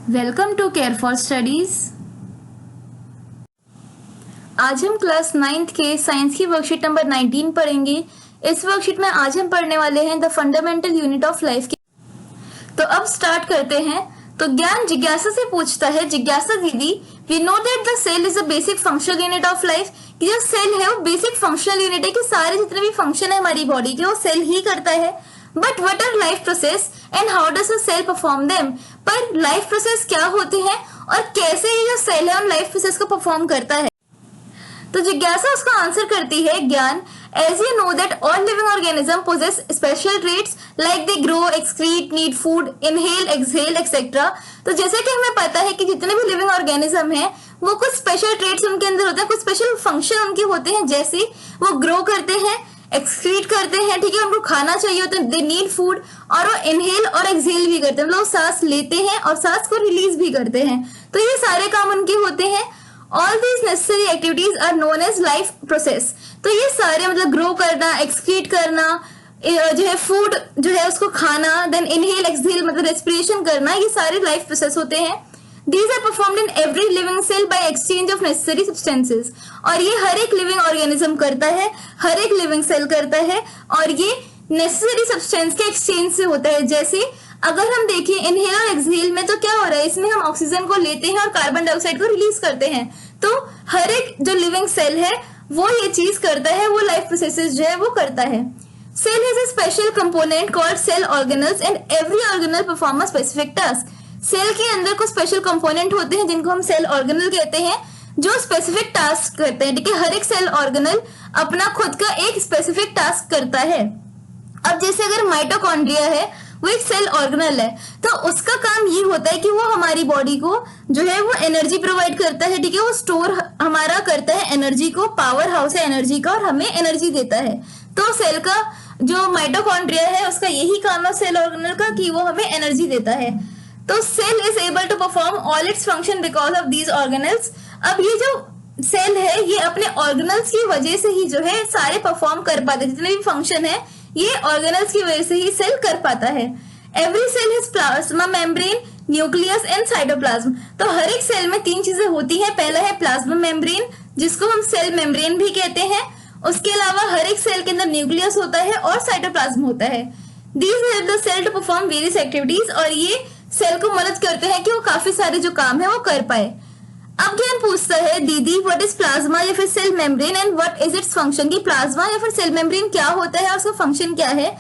Welcome to care for studies. आज हम class 9th के साइंस की वर्कशीट नंबर 19 पढ़ेंगे। इस वर्कशीट में आज हम पढ़ने वाले हैं the fundamental unit of life की। तो अब स्टार्ट करते हैं। तो ज्ञान जिज्ञासा से पूछता है, जिज्ञासा दीदी, we know that the cell is a basic functional unit of life. कि जो सेल है वो बेसिक फंक्शनल यूनिट है कि सारे जितने भी फंक्शन है हमारी बॉडी के वो सेल ही करता है। But what are life process and how does a cell perform them. पर लाइफ प्रोसेस क्या होते हैं और कैसे ये जो सेल है उन लाइफ प्रोसेस को परफॉर्म करता है। तो जिज्ञासा उसका आंसर करती है, ज्ञान, as you know that all living organisms possess special traits like they grow, excrete, need food, inhale, exhale, etc. तो जैसे कि हमें पता है कि जितने भी लिविंग ऑर्गेनिज्म हैं वो कुछ स्पेशल ट्रेट्स उनके अंदर होते हैं, कुछ स्पेशल फंक्शन उनके होते हैं। जैसे वो ग्रो करते हैं, एक्सक्रीट करते हैं, ठीक है, उनको खाना चाहिए होता है, दे नीड फूड, और वो इनहेल और एक्सहेल भी करते हैं, मतलब सांस लेते हैं और सांस को रिलीज भी करते हैं। तो ये सारे काम उनके होते हैं। All these necessary activities are known as life process. तो ये सारे मतलब ग्रो करना, एक्सक्रीट करना, जो है फूड जो है उसको खाना, देन इनहेल एक्सहेल मतलब रेस्पिरेशन करना, ये सारे लाइफ प्रोसेस होते हैं। These are performed in every living cell by exchange of necessary substances. और ये हर एक लिविंग ऑर्गेनिज्म करता है, हर एक लिविंग सेल करता है, और ये नेसेसरी सब्सटेंस के एक्सचेंज से होता है। जैसे अगर हम देखें इनहेल और एक्सहेल में तो क्या हो रहा है, इसमें हम ऑक्सीजन को लेते हैं और कार्बन डाइऑक्साइड को रिलीज करते हैं। तो हर एक जो लिविंग सेल है वो ये चीज करता है, वो लाइफ प्रोसेसेस जो है वो करता है। Cell has a special component called cell organelles and every organelle perform a specific task. Cell के अंदर कुछ स्पेशल कंपोनेंट होते हैं जिनको हम सेल ऑर्गेनल कहते हैं, जो स्पेसिफिक टास्क करते हैं, ठीक है। हर एक सेल ऑर्गेनल अपना खुद का एक स्पेसिफिक टास्क करता है। अब जैसे अगर माइटोकॉन्ड्रिया है वो एक सेल ऑर्गेनल है, तो उसका काम ये होता है कि वो हमारी बॉडी को जो है वो एनर्जी प्रोवाइड करता है, ठीक है। वो स्टोर हमारा करता है एनर्जी को, पावर हाउस है एनर्जी का, और हमें एनर्जी देता है। तो सेल का जो माइटोकॉन्ड्रिया है उसका यही काम है सेल ऑर्गेनल का, कि वो हमें एनर्जी देता है। तो cell is able to perform all its function because of these organelles. अब ये जो सेल है ये अपने ऑर्गेनल्स की वजह से ही जो है सारे परफॉर्म कर पाते हैं, जितने भी फंक्शन है ये ऑर्गेनल्स की वजह से ही सेल कर पाता है। Every cell has plasma membrane, nucleus and cytoplasm. तो हर एक सेल में तीन चीजें होती हैं। पहला है प्लाज्मा मेम्ब्रेन, जिसको हम सेल मेम्ब्रेन भी कहते हैं। उसके अलावा हर एक सेल के अंदर न्यूक्लियस होता है और साइटोप्लाज्म होता है। These help the cell to perform various activities, और ये सेल को मदद करते हैं कि वो काफी सारे जो काम है वो कर पाए। अब ज्ञान पूछता है, दीदी, व्हाट इज प्लाज्मा या फिर cell membrane and what is its function. की प्लाज्मा या फिर सेल मेम्ब्रेन क्या होता है और उसका फंक्शन क्या है।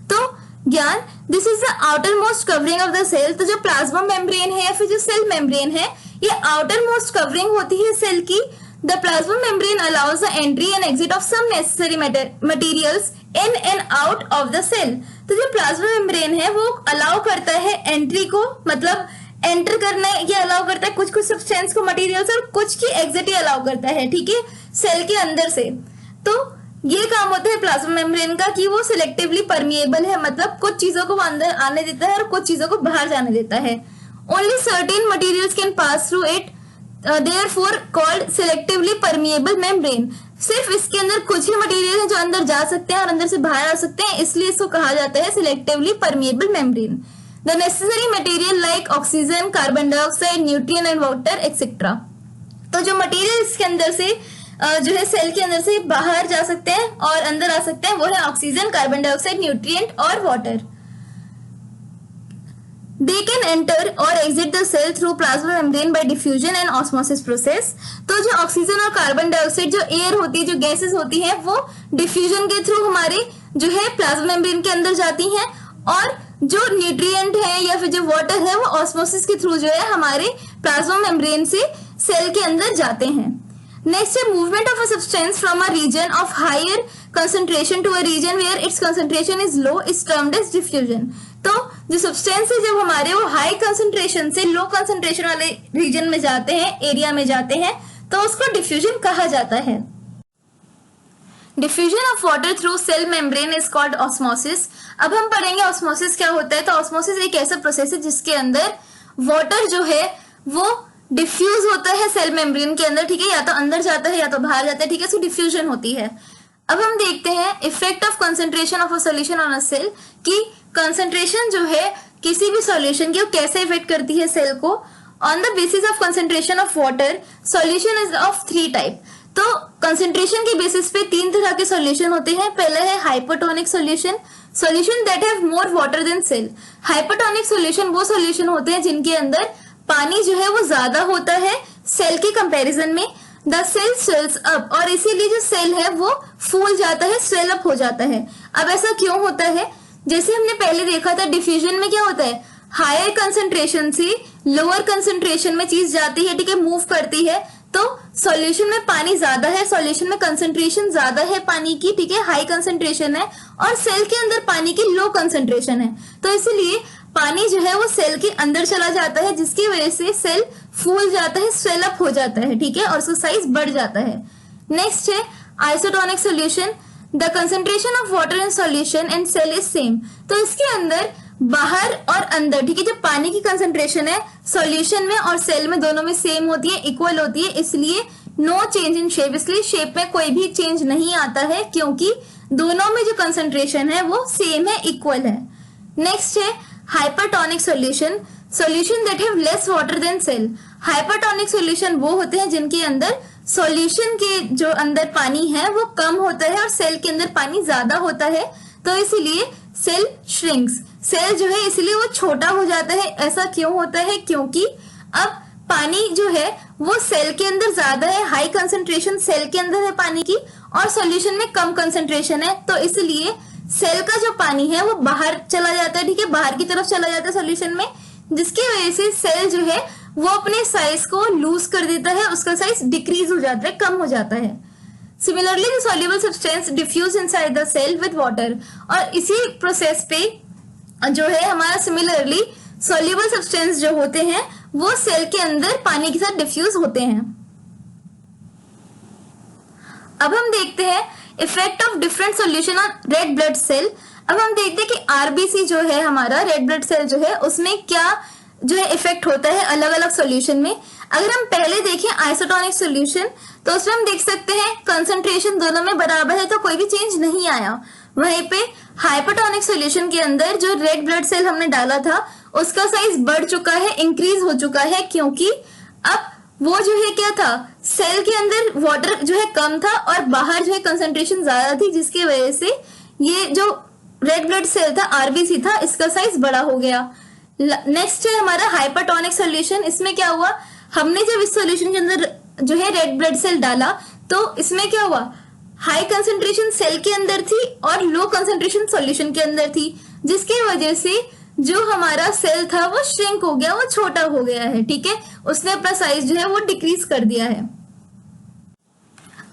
तो ज्ञान, this is the outermost covering of the cell. तो जो प्लाज्मा मेम्ब्रेन है या फिर जो सेल मेम्ब्रेन है ये आउटर मोस्ट कवरिंग होती है सेल की। The plasma membrane allows the entry and exit of some necessary materials in and out of the cell. तो जो प्लाज्मा मेम्ब्रेन है वो अलाउ करता है एंट्री को, मतलब एंटर करना ये अलाउ करता है कुछ कुछ सब्सटेंस को, मटेरियल्स, और कुछ की एग्जिट अलाउ करता है, ठीक है, सेल के अंदर से। तो ये काम होता है प्लाज्मा मेम्ब्रेन का कि वो सिलेक्टिवली परमिएबल है, मतलब कुछ चीजों को अंदर आने देता है और कुछ चीजों को बाहर जाने देता है। Only certain materials can pass through it, therefore called selectively permeable membrane. सिर्फ इसके अंदर कुछ ही मटेरियल है जो अंदर जा सकते हैं और अंदर से बाहर आ सकते हैं, इसलिए इसको कहा जाता है selectively permeable membrane. The necessary material like oxygen, carbon dioxide, nutrient and water etcetera. तो जो मटेरियल इसके अंदर से जो है सेल के अंदर से बाहर जा सकते हैं और अंदर आ सकते हैं वो है ऑक्सीजन, कार्बन डाइऑक्साइड, न्यूट्रिएंट और water. They can enter or exit the cell through plasma membrane by diffusion and osmosis process. तो जो ऑक्सीजन और कार्बन डाइऑक्साइड जो एयर होती है, जो गैसेस होती है, वो डिफ्यूजन के थ्रू हमारे जो है प्लाज्मा मेम्ब्रेन के अंदर जाती हैं, और जो न्यूट्रिएंट है या फिर जो वाटर है वो ऑस्मोसिस के थ्रू जो है हमारे प्लाज्मा मेम्ब्रेन से सेल के अंदर जाते हैं। नेक्स्ट है movement of a substance from a region of higher concentration to a region where its concentration is low is termed as diffusion. तो जो सब्सटेंस है जब हमारे वो हाई कंसंट्रेशन से लो कंसंट्रेशन वाले रीजन में जाते हैं, एरिया में जाते हैं, तो उसको डिफ्यूजन कहा जाता है। Diffusion of water through cell membrane is called osmosis. अब हम पढ़ेंगे ऑस्मोसिस क्या होता है। तो ऑस्मोसिस एक ऐसा प्रोसेस है जिसके अंदर वाटर जो है वो डिफ्यूज होता है सेल मेम्ब्रेन के अंदर, ठीक है, या तो अंदर जाता है या तो बाहर जाता है, ठीक है, सो डिफ्यूजन होती है। अब हम देखते हैं effect of concentration of a solution on a cell, कि कंसंट्रेशन जो है किसी भी सॉल्यूशन की वो कैसे इफेक्ट करती है सेल को। On the basis of concentration of water solution is of 3 type. तो कंसेंट्रेशन के बेसिस पे 3 तरह के सॉल्यूशन होते हैं। पहला है hypotonic solution, solution that have more water than cell. Hypotonic solution वो सॉल्यूशन होते हैं जिनके अंदर पानी जो है वो ज्यादा होता है सेल के कंपैरिजन में। द सेल स्वेल्स अप, और इसीलिए जो सेल है वो फूल जाता है, स्वेल अप हो जाता है। अब ऐसा क्यों होता है? जैसे हमने पहले देखा था डिफ्यूजन में क्या होता है, हायर कंसेंट्रेशन से लोअर कंसेंट्रेशन में चीज जाती है, ठीक है, मूव करती है। तो सॉल्यूशन में पानी ज्यादा है, सॉल्यूशन में कंसेंट्रेशन ज्यादा है पानी की, ठीक है, हाई कंसेंट्रेशन है, और सेल के अंदर पानी की लो कंसेंट्रेशन है। तो इसलिए पानी जो है वो सेल के अंदर चला जाता है, जिसकी वजह से सेल फूल जाता है, स्वेल अप हो जाता है, ठीक है, और उसका साइज बढ़ जाता है। नेक्स्ट है isotonic solution. The concentration of water in solution and cell is same. तो इसके अंदर बाहर और अंदर, ठीक है, जो पानी की कंसेंट्रेशन है सॉल्यूशन में और सेल में दोनों में सेम होती है, इक्वल होती है, इसलिए नो चेंज इन शेप, इसलिए शेप में कोई भी चेंज नहीं आता है क्योंकि दोनों में जो कंसेंट्रेशन है वो सेम है, इक्वल है। नेक्स्ट है hypertonic solution, solution that have less water than cell. Hypertonic solution वो होते हैं जिनके अंदर सॉल्यूशन के जो अंदर पानी है वो कम होता है और सेल के अंदर पानी ज्यादा होता है, तो इसीलिए सेल श्रिंक्स, सेल जो है इसलिए वो छोटा हो जाता है। ऐसा क्यों होता है? क्योंकि अब पानी जो है वो सेल के अंदर ज्यादा है, हाई कंसेंट्रेशन सेल के अंदर है पानी की, और सॉल्यूशन में कम कंसेंट्रेशन है, तो इसलिए सेल का जो पानी है वो बाहर चला जाता है, ठीक है, बाहर की तरफ चला जाता है सॉल्यूशन में, जिसकी वजह से सेल जो है वो अपने साइज को लूज कर देता है, उसका साइज डिक्रीज हो जाता है, कम हो जाता है। Similarly the soluble substance diffuse inside the cell with water, और इसी प्रोसेस पे जो है हमारा सिमिलरली सॉल्युबल सब्सटेंस जो होते हैं वो सेल के अंदर पानी के साथ डिफ्यूज होते हैं। अब हम देखते हैं effect of different solution on red blood cell. अब हम देखते हैं कि आरबीसी जो है हमारा रेड ब्लड सेल जो है उसमें क्या जो है इफेक्ट होता है अलग अलग सॉल्यूशन में। अगर हम पहले देखें आइसोटोनिक सॉल्यूशन, तो उसमें हम देख सकते हैं कंसंट्रेशन दोनों में बराबर है तो कोई भी चेंज नहीं आया। वहीं पे हाइपरटोनिक सॉल्यूशन के अंदर जो रेड ब्लड सेल हमने डाला था उसका साइज बढ़ चुका है, इंक्रीज हो चुका है, क्योंकि अब वो जो है क्या था, सेल के अंदर वाटर जो है कम था और बाहर जो है कंसंट्रेशन ज्यादा थी, जिसकी वजह से ये जो रेड ब्लड सेल था आरबीसी था इसका साइज बड़ा हो गया। नेक्स्ट है हमारा हाइपरटोनिक सॉल्यूशन। इसमें क्या हुआ, हमने जब इस सॉल्यूशन के अंदर जो है रेड ब्लड सेल डाला तो इसमें क्या हुआ, हाई कंसंट्रेशन सेल के अंदर थी और लो कंसंट्रेशन सॉल्यूशन के अंदर थी, जिसकी वजह से जो हमारा सेल था वो श्रिंक हो गया, वो छोटा हो गया है, ठीक है, उसने अपना साइज जो है वो डिक्रीज कर दिया है।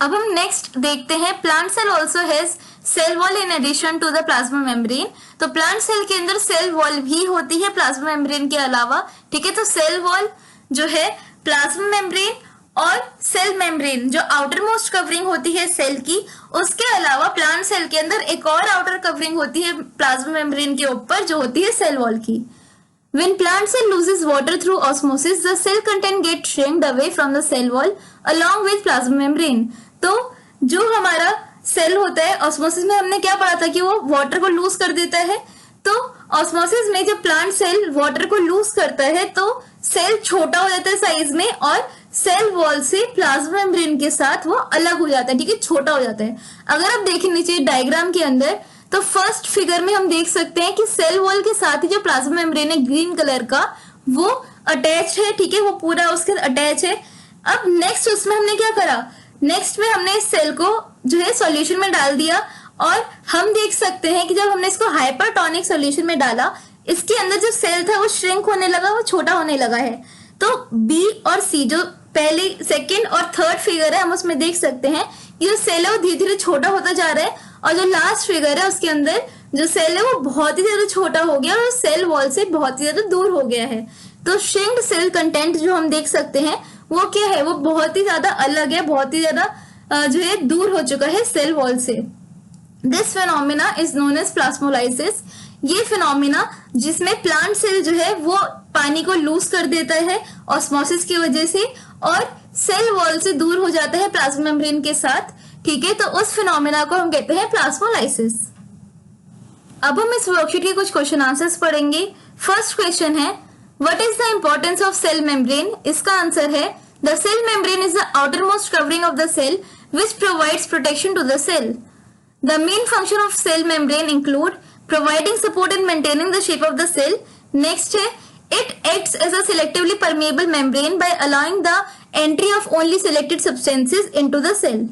अब हम नेक्स्ट देखते हैं plant cell also has cell wall in addition to the plasma membrane. तो प्लांट सेल के अंदर सेल वॉल भी होती है प्लाज्मा मेम्ब्रेन के अलावा, ठीक है। तो सेल वॉल जो है प्लाज्मा मेम्ब्रेन और सेल मेम्ब्रेन जो आउटर मोस्ट कवरिंग होती है सेल की, उसके अलावा प्लांट सेल के अंदर एक और आउटर कवरिंग होती है प्लाज्मा मेम्ब्रेन के ऊपर जो होती है सेल वॉल की। When plant cell loses water through osmosis, the cell content get shrinked away from the cell wall along with plasma membrane. तो जो हमारा सेल होता है ऑस्मोसिस में हमने क्या पढ़ा था कि वो वाटर को लूज कर देता है। तो ऑस्मोसिस में जब प्लांट सेल वाटर को लूज करता है तो सेल छोटा हो जाता है साइज में और सेल वॉल से प्लाज्मा मेम्ब्रेन के साथ वो अलग हो जाता है, ठीक है, छोटा हो जाता है। अगर आप देखें नीचे डायग्राम के अंदर तो फर्स्ट फिगर में हम देख सकते हैं कि सेल वॉल के साथ ही जो प्लाज्मा मेम्ब्रेन है ग्रीन कलर का वो अटैच है, ठीक है, वो पूरा उसके अटैच है। अब नेक्स्ट उसमें हमने क्या करा, नेक्स्ट में हमने इस सेल को जो है सॉल्यूशन में डाल दिया और हम देख सकते हैं कि जब हमने इसको हाइपरटोनिक सॉल्यूशन में डाला इसके अंदर जो सेल था वो श्रिंक होने लगा, वो छोटा होने लगा है। तो बी और सी जो पहली सेकेंड और थर्ड फिगर है हम उसमें देख सकते हैं कि जो सेल है वो धीरे धीरे छोटा होता जा रहा है और जो लास्ट फिगर है उसके अंदर जो सेल है वो बहुत ही ज्यादा छोटा हो गया और सेल वॉल से बहुत ही ज्यादा दूर हो गया है। तो श्रिंक्ड सेल कंटेंट जो हम देख सकते हैं वो क्या है, वो बहुत ही ज्यादा अलग है, बहुत ही ज्यादा जो है दूर हो चुका है सेल वॉल से। This phenomena is known as plasmolysis. ये फिनोमिना जिसमें प्लांट सेल जो है वो पानी को लूज कर देता है ऑस्मोसिस की वजह से और सेल वॉल से दूर हो जाता है प्लाज्मा मेम्ब्रेन के साथ, ठीक है, तो उस फिनोमिना को हम कहते हैं प्लाज्मोलाइसिस। अब हम इस वर्कशीट के कुछ क्वेश्चन आंसर्स पढ़ेंगे। फर्स्ट क्वेश्चन है What is the importance of cell membrane? इसका आंसर है the cell membrane is the outermost covering of the cell which provides protection to the cell. The main function of cell membrane include providing support and maintaining the shape of the cell. Next है it acts as a selectively permeable membrane by allowing the entry of only selected substances into the cell.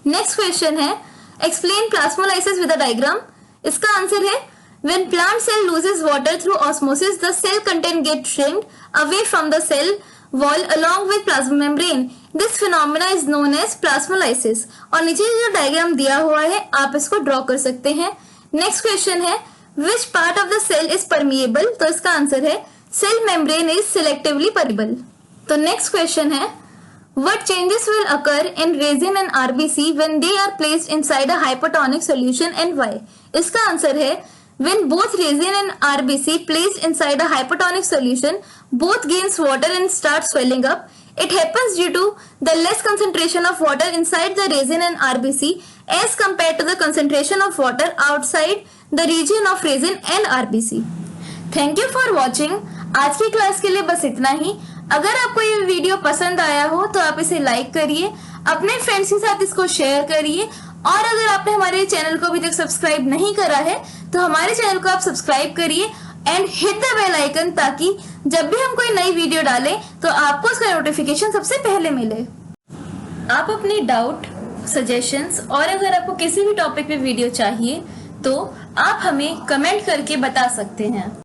Next question है explain plasmolysis with a diagram. इसका answer है when plant cell loses water through osmosis, the cell content gets shrinked away from the cell wall along with plasma membrane. This phenomena is known as plasmolysis. और नीचे जो diagram दिया हुआ है आप इसको ड्रॉ कर सकते हैं. नेक्स्ट क्वेश्चन है which part of the cell is permeable? तो इसका आंसर है cell membrane is selectively permeable. तो नेक्स्ट क्वेश्चन है what changes will occur in resin and RBC when they are placed inside a hypertonic solution and why? इसका answer है when both resin and RBC placed inside a hypertonic solution both gains water and start swelling up. It happens due to the less concentration of water inside the resin and RBC as compared to the concentration of water outside the region of resin and RBC. Thank you for watching. आज की class के लिए बस इतना ही. अगर आपको ये video पसंद आया हो तो आप इसे लाइक करिए, अपने फ्रेंड्स के साथ इसको शेयर करिए और अगर आपने हमारे चैनल को अभी तक सब्सक्राइब नहीं करा है तो हमारे चैनल को आप सब्सक्राइब करिए and hit the bell icon ताकि जब भी हम कोई नई वीडियो डालें तो आपको उसका नोटिफिकेशन सबसे पहले मिले. आप अपने डाउट, सजेशंस और अगर आपको किसी भी टॉपिक पे वीडियो चाहिए तो आप हमें कमेंट करके बता सकते हैं.